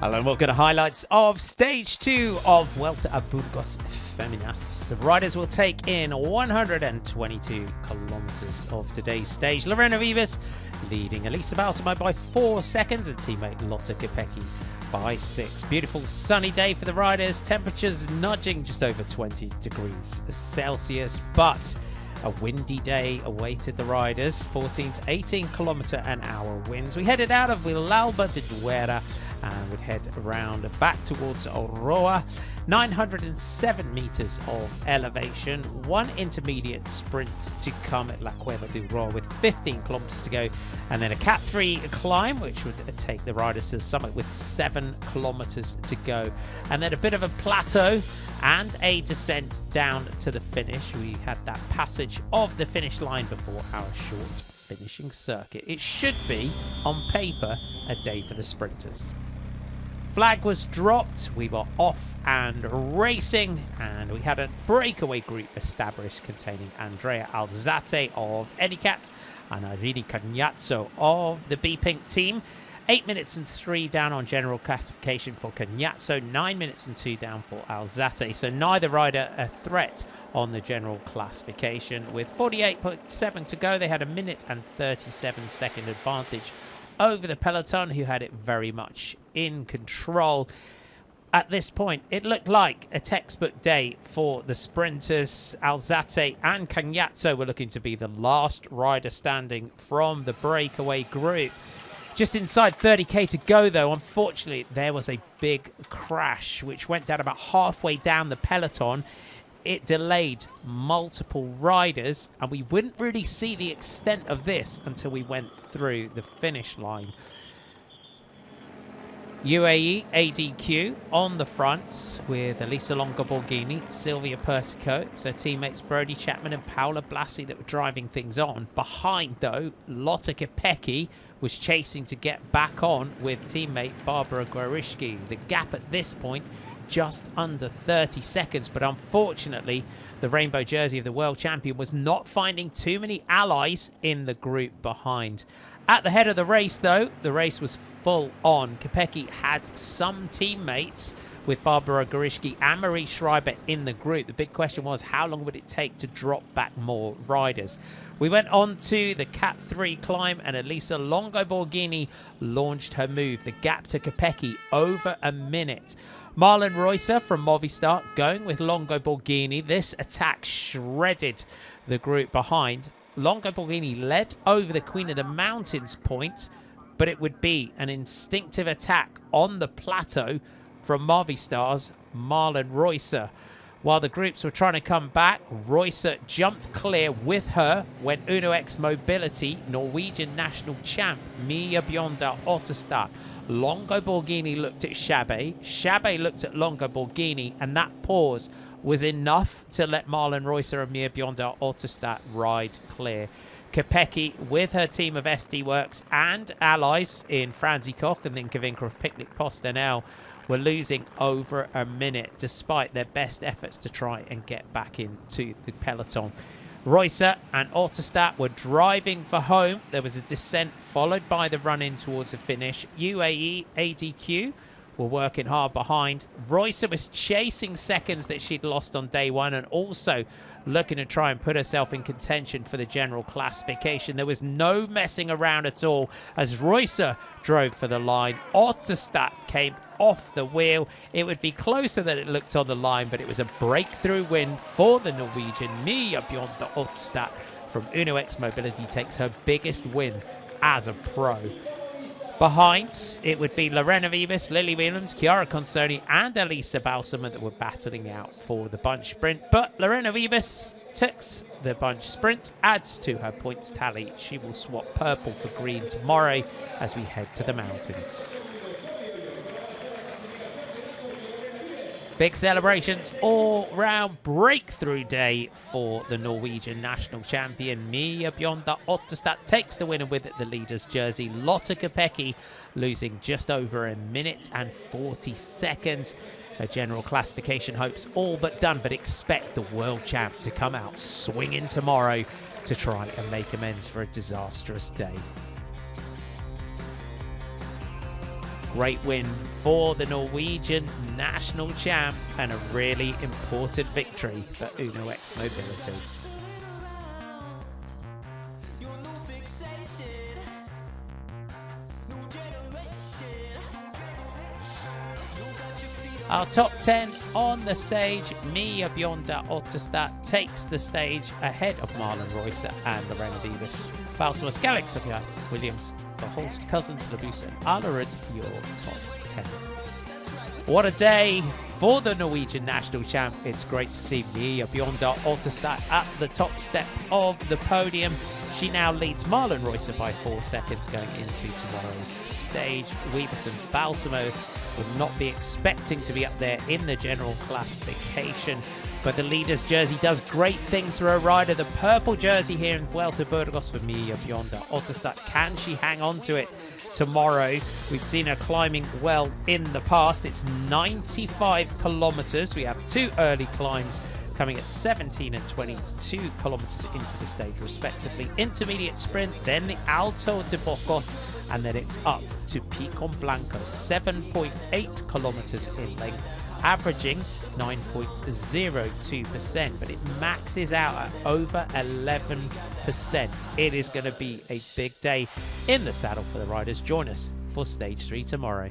Hello and welcome to highlights of stage 2 of Vuelta A Burgos Feminas. The riders will take in 122 kilometers of today's stage. Lorena Vivas leading Elisa Balsamo by 4 seconds and teammate Lotte Kopecky by 6. Beautiful sunny day for the riders. Temperatures nudging just over 20 degrees Celsius, but a windy day awaited the riders. 14 to 18 kilometer an hour winds. We headed out of Villalba de Duera and would head around back towards Oroa. 907 meters of elevation. One intermediate sprint to come at La Cueva del Roa with 15 kilometers to go. And then a Cat 3 climb, which would take the riders to the summit with 7 kilometers to go. And then a bit of a plateau and a descent down to the finish. We had that passage of the finish line before our short finishing circuit. It should be, on paper, a day for the sprinters. Flag was dropped, we were off and racing, and we had a breakaway group established containing Andrea Alzate of Enicat and Irene Cagnazzo of the B-Pink team. 8 minutes and 3 down on general classification for Cagnazzo, 9 minutes and 2 down for Alzate. So neither rider a threat on the general classification. With 48.7 to go, they had a minute and 37 second advantage over the peloton, who had it very much in control. At this point, it looked like a textbook day for the sprinters. Alzate and Cagnazzo were looking to be the last rider standing from the breakaway group. Just inside 30k to go, though, unfortunately, there was a big crash which went down about halfway down the peloton. It delayed multiple riders, and we wouldn't really see the extent of this until we went through the finish line. UAE ADQ on the front with Elisa Longo-Borghini, Silvia Persico, so teammates Brody Chapman and Paola Blasi that were driving things on. Behind, though, Lotte Kopecky was chasing to get back on with teammate Barbara Gwarishki. The gap at this point just under 30 seconds, but unfortunately the rainbow jersey of the world champion was not finding too many allies in the group behind. At the head of the race, though, the race was full on. Kopecky had some teammates with Barbara Gwarishki and Marie Schreiber in the group. The big question was, how long would it take to drop back more riders? We went on to the Cat 3 climb, and Elisa Longo-Borghini launched her move. The gap to Kopecky over a minute. Marlon Reusser from Movistar going with Longo-Borghini. This attack shredded the group behind. Longo-Borghini led over the Queen of the Mountains point, but it would be an instinctive attack on the plateau from Movistar's Marlon Reusser. While the groups were trying to come back, Reusser jumped clear with her when Uno X Mobility Norwegian national champ Mia Bjørndal Ottestad. Longo-Borghini looked at Chabet looked at Longo-Borghini, and that pause was enough to let Marlon Reusser and Mia Bjørndal Ottestad ride clear. Kopecky, with her team of SD Works and allies in Franzi Koch and Inke Vinker of Picnic Postenel, were losing over a minute despite their best efforts to try and get back into the peloton. Reusser and Ottestad were driving for home. There was a descent followed by the run-in towards the finish. UAE ADQ were working hard behind. Reusser was chasing seconds that she'd lost on day one and also looking to try and put herself in contention for the general classification. There was no messing around at all as Reusser drove for the line. Ottestad came off the wheel. It would be closer than it looked on the line, but it was a breakthrough win for the Norwegian. Mia Bjørndal Ottestad from Uno X Mobility takes her biggest win as a pro. Behind, it would be Lorena Vivas, Lily Williams, Chiara Consoni, and Elisa Balsamo that were battling out for the bunch sprint. But Lorena Vivas takes the bunch sprint, adds to her points tally. She will swap purple for green tomorrow as we head to the mountains. Big celebrations all round. Breakthrough day for the Norwegian national champion. Mia Bjørndal Ottestad takes the winner with it, the leader's jersey. Lotte Kopecky losing just over a minute and 40 seconds. Her general classification hopes all but done, but expect the world champ to come out swinging tomorrow to try and make amends for a disastrous day. great win for the Norwegian national champ and a really important victory for Uno X Mobility. Our top 10 on the stage. Mia Bjornda Ottestad takes the stage ahead of Marlon Reusser and Lorena Davis. Balsamo Skallik, Sophia Williams, the Holst Cousins, Labus and Alerud, your top 10. What a day for the Norwegian national champ. It's great to see Mia Bjornda Ottestad at the top step of the podium. She now leads Marlon Reusser by 4 seconds going into tomorrow's stage. Wiebes and Balsamo would not be expecting to be up there in the general classification, but the leader's jersey does great things for a rider. The purple jersey here in Vuelta Burgos for Mia Bjornda Ottestad. Can she hang on to it tomorrow? We've seen her climbing well in the past. It's 95 kilometers. We have 2 early climbs coming at 17 and 22 kilometers into the stage respectively. Intermediate sprint, then the Alto de Burgos, and then it's up to Picon Blanco, 7.8 kilometers in length, averaging 9.02%, but it maxes out at over 11%. It is going to be a big day in the saddle for the riders. Join us for stage 3 tomorrow.